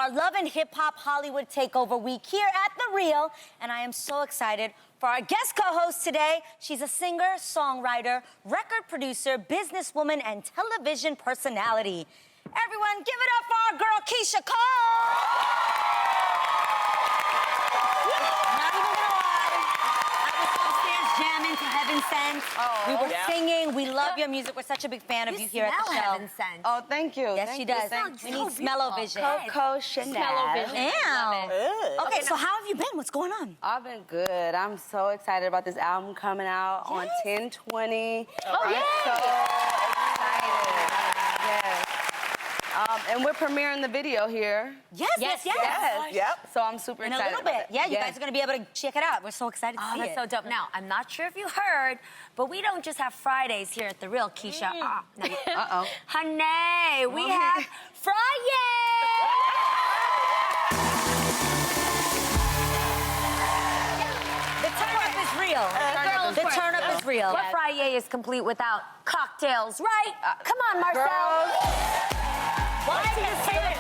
our Love and Hip Hop Hollywood Takeover week here at The Real, and I am so excited for our guest co-host today. She's a singer, songwriter, record producer, businesswoman, and television personality. Everyone, give it up for our girl, Keyshia Cole! Not even gonna lie, I was upstairs jamming to Heaven Sent. We were singing. We love your music. We're such a big fan of you here at the show. Heaven Sent. Oh, thank you. Yes, she does. We need smell-o-vision. Coco Chanel. Okay, so how have you been? What's going on? I've been good. I'm so excited about this album coming out on 10/20. Oh, I'm yay! so excited. Yes. And we're premiering the video here. Yes. Yep. So I'm super In a excited. little bit. Yeah, you guys are going to be able to check it out. We're so excited to see That's it. so dope. Now, I'm not sure if you heard, but we don't just have Fridays here at The Real, Keyshia. Uh-oh. Honey, we have Friday! The turn-up is real. The turn-up is real. What Friday is complete without cocktails, right? Come on, Marcel. Why is it?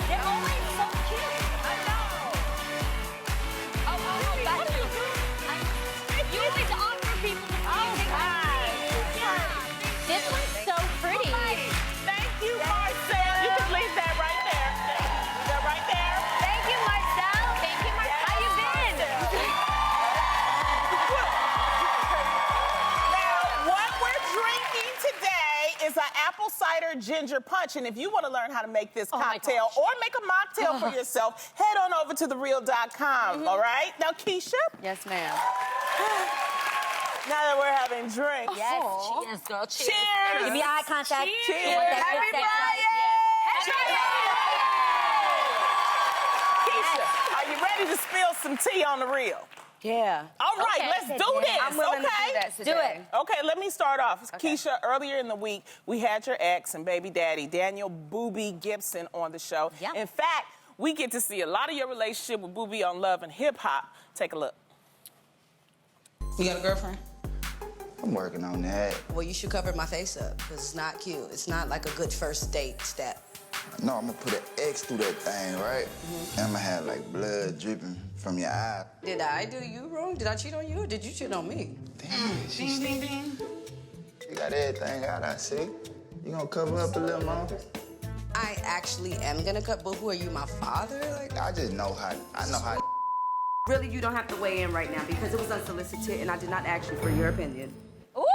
They're always so cute. I know. Oh, that's you. You always offer people to This one's so pretty. Thank you, Marcel. You can leave that right there. That right there. Thank you, Marcel. Thank you, Marcel. How you been? Now, what we're drinking today is an apple cider ginger punch. And if you want to learn how to make this cocktail or make a mocktail for yourself, head on over to thereal.com, all right? Now, Keyshia, Yes, ma'am. now that we're having drinks. Yes, cheers, girl. Cheers. Cheers. Give me eye contact. Cheers. You want that Happy good sex Friday. Keyshia, are you ready to spill some tea on The Real? Yeah. All right, Okay. let's do this. I'm willing to okay? do that today. Do it. Okay, let me start off. Keyshia, earlier in the week, we had your ex and baby daddy, Daniel Boobie Gibson, on the show. Yep. In fact, we get to see a lot of your relationship with Boobie on Love and Hip Hop. Take a look. You got a girlfriend? I'm working on that. Well, you should cover my face up, because it's not cute. It's not like a good first date step. No, I'm gonna put an X through that thing, right? And I'm gonna have like blood dripping from your eye. Did I do you wrong? Did I cheat on you, or did you cheat on me? Damn, she You got everything out, I see. You gonna cover up a little more? I actually am gonna cut, but who are you, my father? Like, I just know how, Really, you don't have to weigh in right now because it was unsolicited and I did not ask you for your opinion. Ooh! You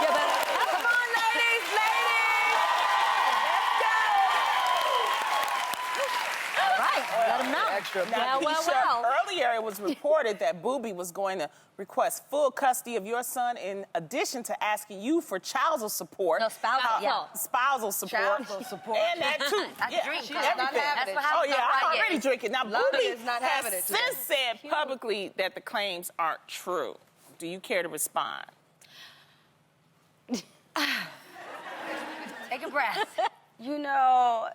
better... Come on, ladies! All right, let them know. Now, Keyshia, earlier it was reported that Boobie was going to request full custody of your son in addition to asking you for child support. No, spousal, Spousal support. Spousal support. And that too. drink, She's huh? Not everything. having it. That's what Oh, happens yeah, on I'm Friday. already drinking. Now, London Boobie is not has having it today. since said publicly that the claims aren't true. Do you care to respond? Take a breath. You know,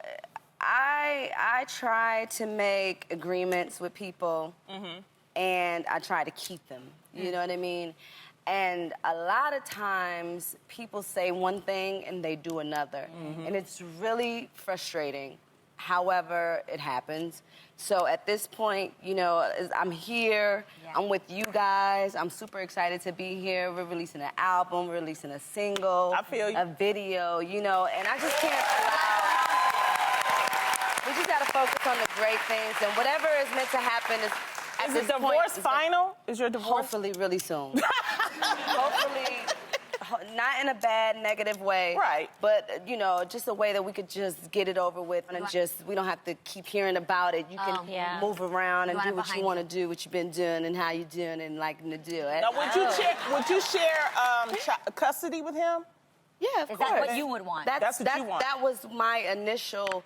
I try to make agreements with people and I try to keep them. You know what I mean? And a lot of times people say one thing and they do another. And it's really frustrating. However, it happens. So at this point, you know, I'm here. I'm with you guys. I'm super excited to be here. We're releasing an album, we're releasing a single, I feel you. a video, you know, and I just can't allow. We just gotta focus on the great things, and whatever is meant to happen is. Is the divorce final? Is your divorce? Hopefully, really soon. Hopefully, not in a bad, negative way. Right. But, you know, just a way that we could just get it over with and just, we don't have to keep hearing about it. You can move around and do what you want to do, what you've been doing and how you're doing and liking to do it. Now, would you share custody with him? Yeah, of Is course. that what you would want? That's what you want. That was my initial,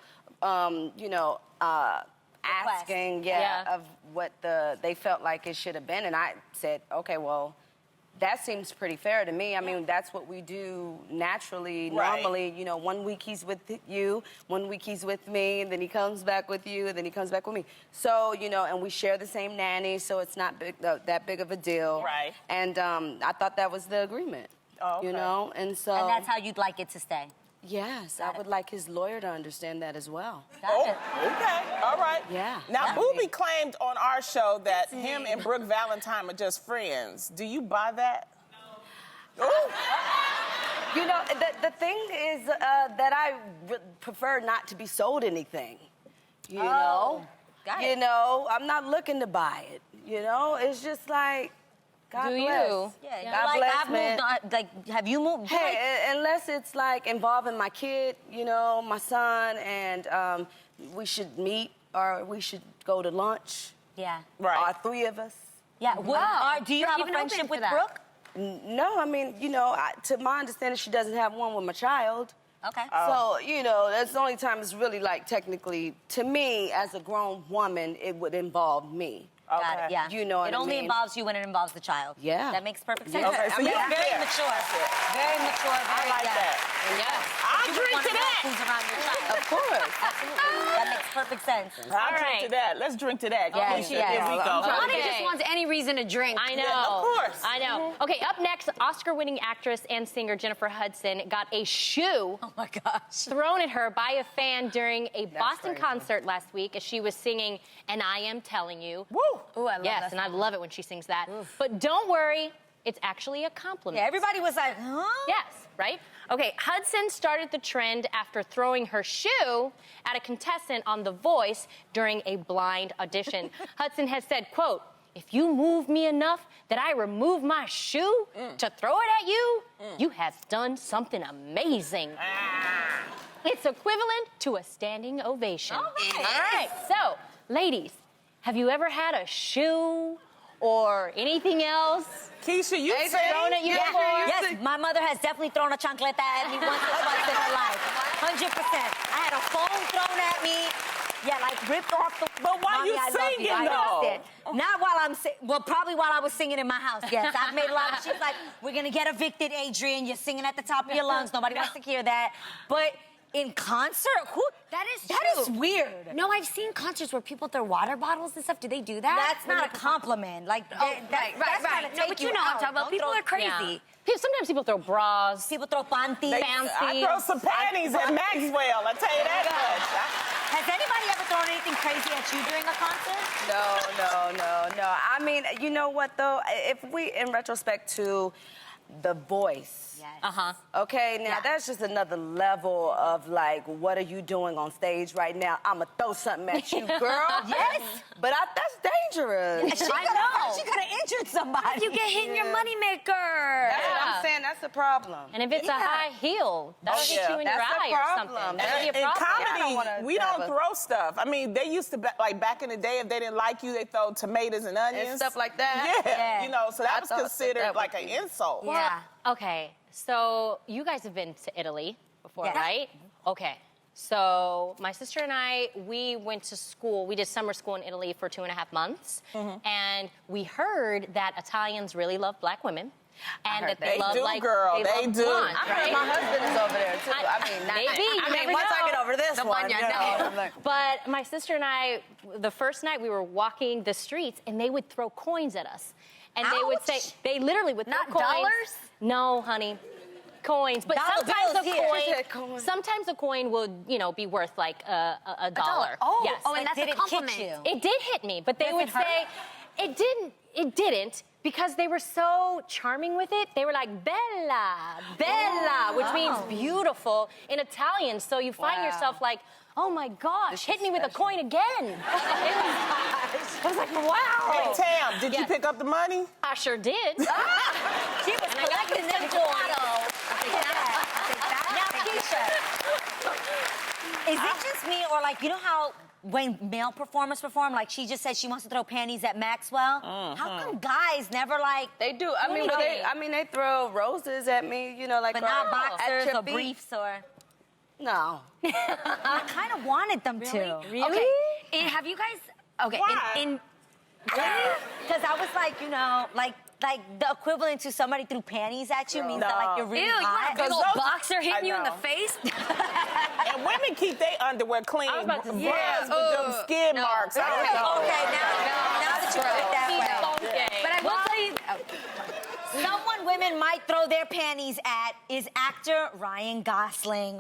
you know, asking, of what they felt like it should have been. And I said, okay, well, that seems pretty fair to me. I mean, that's what we do naturally, Right. normally. You know, 1 week he's with you, 1 week he's with me, and then he comes back with you, and then he comes back with me. So, you know, and we share the same nanny, so it's not that big of a deal. Right. And I thought that was the agreement. Oh, okay. You know, and so. And that's how you'd like it to stay. Yes, I would like his lawyer to understand that as well. Oh, okay. All right. Yeah. Now, Yeah. Boobie claimed on our show that him and Brooke Valentine are just friends. Do you buy that? No. You know, the thing is that I prefer not to be sold anything. You know? got You it. know, I'm not looking to buy it. You know? It's just like, God Do bless. you? Yeah, God like, bless, I've man. moved on. Like, have you moved? Hey, unless it's like involving my kid, you know, my son, and we should meet or we should go to lunch. Yeah. Right. All 3 of us. Yeah. Do you You're have a even open friendship for with that. Brooke? No, I mean, you know, to my understanding, she doesn't have one with my child. Okay. So, you know, that's the only time it's really like technically, to me, as a grown woman, it would involve me. Got Okay. it, yeah. You know what it I only mean? involves you when it involves the child. Yeah. That makes perfect sense. Yeah. Okay, so I mean, you're very fair. mature. That's it. Very mature. I Very, like yeah. that. I'll You drink wanna to know that. Who's around your child. Of course. Absolutely. That makes perfect sense. I'll drink right. to that. Let's drink to that. Yes, Keyshia, yes. Here we go. Johnny Okay. just wants any reason to drink. I know. Yeah, of course. I know. Okay, up next, Oscar-winning actress and singer Jennifer Hudson got a shoe Oh my gosh. thrown at her by a fan during a Boston crazy. concert last week as she was singing "And I Am Telling You." Woo. Ooh, I love Yes, that and I song. love it when she sings that. But don't worry, it's actually a compliment. Yeah, everybody was like, huh? Yes, right? Okay, Hudson started the trend after throwing her shoe at a contestant on The Voice during a blind audition. Hudson has said, quote, "If you move me enough that I remove my shoe to throw it at you, you have done something amazing." It's equivalent to a standing ovation. All right. All right, so, ladies, have you ever had a shoe or anything else Keisha, you Hey, say thrown at you Yeah. before? Yes, my mother has definitely thrown a chancleta at me once or twice in her life. 100%. I had a phone thrown at me. Yeah, like ripped off the. But why Mommy, you I love singing, I though? understand. Not while I'm singing. Well, probably while I was singing in my house. Yes, I've made a lot of. She's like, "We're gonna get evicted, Adrian. You're singing at the top of your lungs. Nobody wants to hear that." But in concert, who? That is That is true. weird. No, I've seen concerts where people throw water bottles and stuff. Do they do that? That's not a compliment. Like, Oh, that, right. that's gotta No, take but you you know what I'm out. talking about. Don't People throw- are crazy. Yeah. Sometimes people throw bras. People throw panties. I throw some panties at Maxwell. I tell you that much. Has anybody ever thrown anything crazy at you during a concert? No. I mean, you know what, though? If we, in retrospect to The Voice, Yes. Uh-huh. okay, now that's just another level of like, what are you doing on stage right now? I'ma throw something at you, girl. Yes. But that's dangerous. She could have injured somebody. You get hit in your moneymaker. That's what Yeah. I'm saying. That's the problem. And if it's a high heel, that'll Oh, hit yeah. you in your That's the eye or problem. something. That'll be a In problem. I don't comedy, wanna we have don't a- throw stuff. I mean, they used to, like back in the day, if they didn't like you, they throw tomatoes and onions. And stuff like that. Yeah, Yeah. you know, so I that was thought considered that like would an be- insult. Yeah. Okay, so you guys have been to Italy before, Yeah. right? Okay. So my sister and I, we went to school. We did summer school in Italy for 2.5 months. And we heard that Italians really love black women. And that They love, do, like, girl. They love do. blondes, I heard right? my husband is over there too. I mean, not Maybe, you I mean, never once I know. get over this The one, one you you know, know. I'm like, But my sister and I, the first night we were walking the streets, and they would throw coins at us. And they would say, Ouch. they literally would throw Not coins. dollars? No, honey. Coins. But Dollar sometimes bills a here. She said coin, coin. sometimes a coin will, be worth like a dollar. Oh, yes. oh, and But that's did a it hit compliment. you? It did hit me, but they Does would it hurt? say it didn't because they were so charming with it. They were like bella, bella, which means beautiful in Italian. So you find Wow. yourself like, oh my gosh, hit me with a coin again. I was like, wow. Hey, Tam, did you Yes. pick up the money? I sure did. She was collecting them coins. Now, Keyshia, is it just me or like, you know how when male performers perform, like she just said she wants to throw panties at Maxwell? How come guys never like, they do. I mean, but they throw roses at me, you know, like but not at boxers your or feet. briefs or? No. I kind of wanted them to. Really? Okay. And have you guys? Okay. Why? In Because I was like, like like the equivalent to somebody threw panties at you means that like you're really Ew, you hot. want a big old those- boxer hitting you in the know. face? And women keep their underwear clean. I was about to say, Bras with them skid marks. I don't know. Okay, now that you put it that way. But I will tell you, Someone women might throw their panties at is actor Ryan Gosling.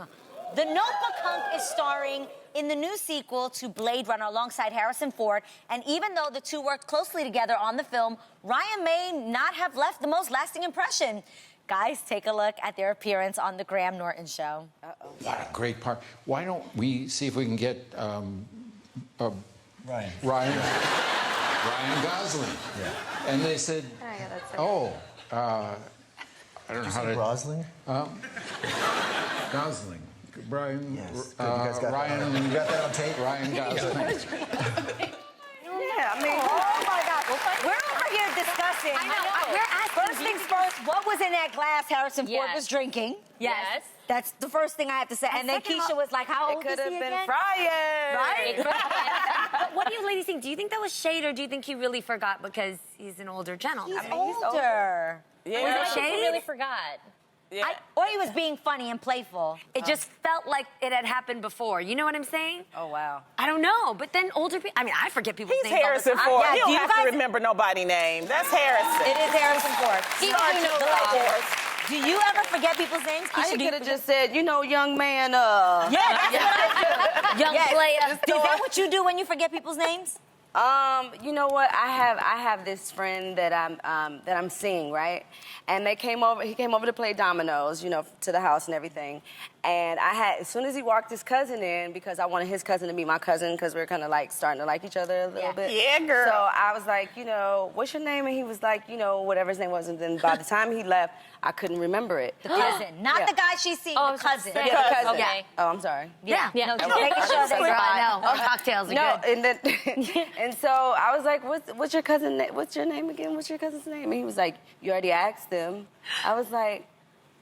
The Notebook hunk is starring in the new sequel to Blade Runner alongside Harrison Ford, and even though the two worked closely together on the film, Ryan may not have left the most lasting impression. Guys, take a look at their appearance on The Graham Norton Show. What a great part. Why don't we see if we can get Ryan Gosling? Yeah. And they said, I don't know how to... Gosling? Gosling. Brian... Yes. Good. You guys got Ryan... that. You got that on tape? Ryan Gosling. Yeah, I mean, Oh my God, we're over here discussing. I know. We're asking First things first, what was in that glass Harrison Ford Yes. was drinking? Yes. That's the first thing I have to say. And then second Keyshia of- was like, how it old could is have he been again? Brian. Right? But what do you ladies think? Do you think that was shade, or do you think he really forgot because he's an older gentleman? He's older. Yeah. Was it He shade? really forgot. Yeah. Or he was being funny and playful. It just felt like it had happened before. You know what I'm saying? Oh, wow. I don't know. But then older people, I mean, I forget people's He's names Harrison all the time. Ford. Yeah, He do don't you have to guys- remember nobody's name. That's Harrison. It is Harrison Ford. Start your thoughts. Do you ever forget people's names? I Keyshia, do you could have forget- just said, young man, Yeah, that's what I do. Young Yes. player. Is that what you do when you forget people's names? You know what? I have this friend that I'm seeing, right? And he came over to play dominoes, to the house and everything. And as soon as he walked his cousin in, because I wanted his cousin to meet my cousin, because we were kind of like starting to like each other a little bit. Yeah, girl. So I was like, what's your name? And he was like, whatever his name was. And then by the time he left, I couldn't remember it. The cousin. Not Yeah. the guy she's seeing, Oh, I the was gonna cousin. say. Yeah, the cousin. Okay. Oh, I'm sorry. Yeah. Yeah. No, just making sure they Girl, I know. All cocktails are No, good. and then and so I was like, what's your cousin? What's your name again? What's your cousin's name? And he was like, you already asked him. I was like,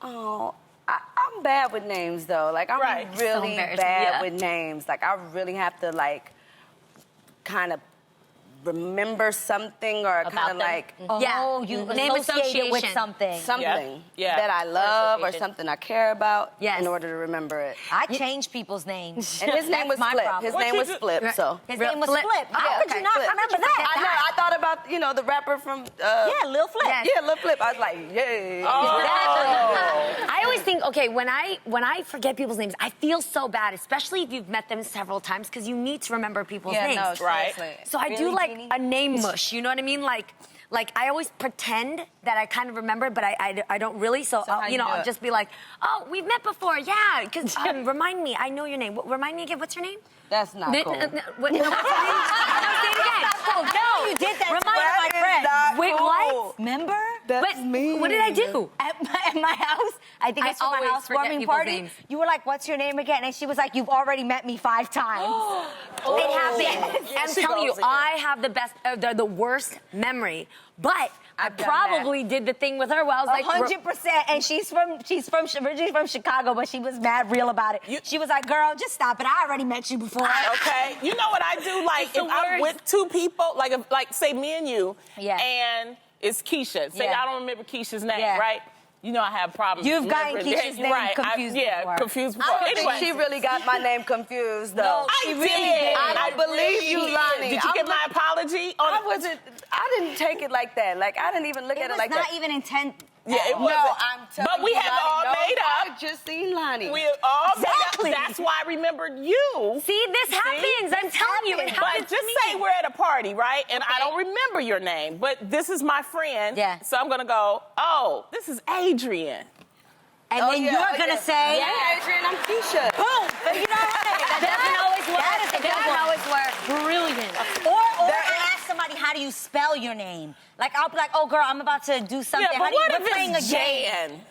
oh, I'm bad with names though. Like I'm Right. So really embarrassing, bad yeah. with names. Like I really have to like kind of remember something or About kind of them? like Oh, you Name associate it with association. something. something Yeah. that I love or association. something I care about Yes. in order to remember it. I change people's names. And his name was my Flip. problem. His What name you was do- Flip. So. His name was Flip. Flip. How Yeah, could you okay, not Flip. remember that? I know. I thought about the rapper from. Yeah, Lil Flip. Yes. Yeah, Lil Flip. I was like, yeah. I always think, okay, when I forget people's names, I feel so bad, especially if you've met them several times, because you need to remember people's Yeah, names. no, Right. seriously. So I do Really, like Jeannie? a name mush, you know what I mean? Like I always pretend that I kind of remember it, but I don't really. So, how you do I'll it? just be like, oh, we've met before, yeah. Because remind me, I know your name. Remind me again. What's your name? That's not cool. What's your name? No, say it again. Oh, no, You did that to Remind one of my That is friends. not Wait, cool. what? Remember? That's But mean. what did I do? At my house, I think I it's for my always forget housewarming people's party. names. You were like, "What's your name again?" And she was like, "You've already met me 5 times." It happened. Yeah, I'm she telling you, goes again. I have the best, the worst memory. But I I've done probably did the thing with her where I was like, 100%. And she's originally from Chicago, but she was mad real about it. She was like, "Girl, just stop it. I already met you before." Okay. You know what I do? Like, It's the if I'm worst. with 2 people, like say me and you, Yeah. and it's Keyshia. Say Yeah. I don't remember Keisha's name, Yeah. right? You know I have problems. You've gotten remembering- Keisha's name right. confused before. confused before. I don't Anyway, think she really got my name confused, though. No, I she did. really did. I don't believe you, did. Lonnie. Did you I'm get my apology? I didn't take it like that. Like, I didn't even look It at was it like not that. even intent. Yeah, it No, wasn't. I'm telling But we you, have it all Lonnie, made no, up. I just seen Lonnie. We all Exactly. made up. That's why I remembered you. see, this happens. I'm telling you, it happens But just to me. say we're at a party, right? And I don't remember your name, but this is my friend. Yeah. So I'm gonna go, oh, this is Adrian. And then you're going to say, Hey, Adrian, I'm Keyshia. boom. You know what? That doesn't always work. That is a It good doesn't one. always work. Brilliant. Or I ask somebody, how do you spell your name? Like, I'll be like, oh, girl, I'm about to do something. Yeah, How but do you, what we're if playing it's a game. Jan?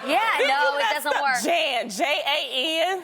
Yeah, no, it doesn't work. Jan, Jan.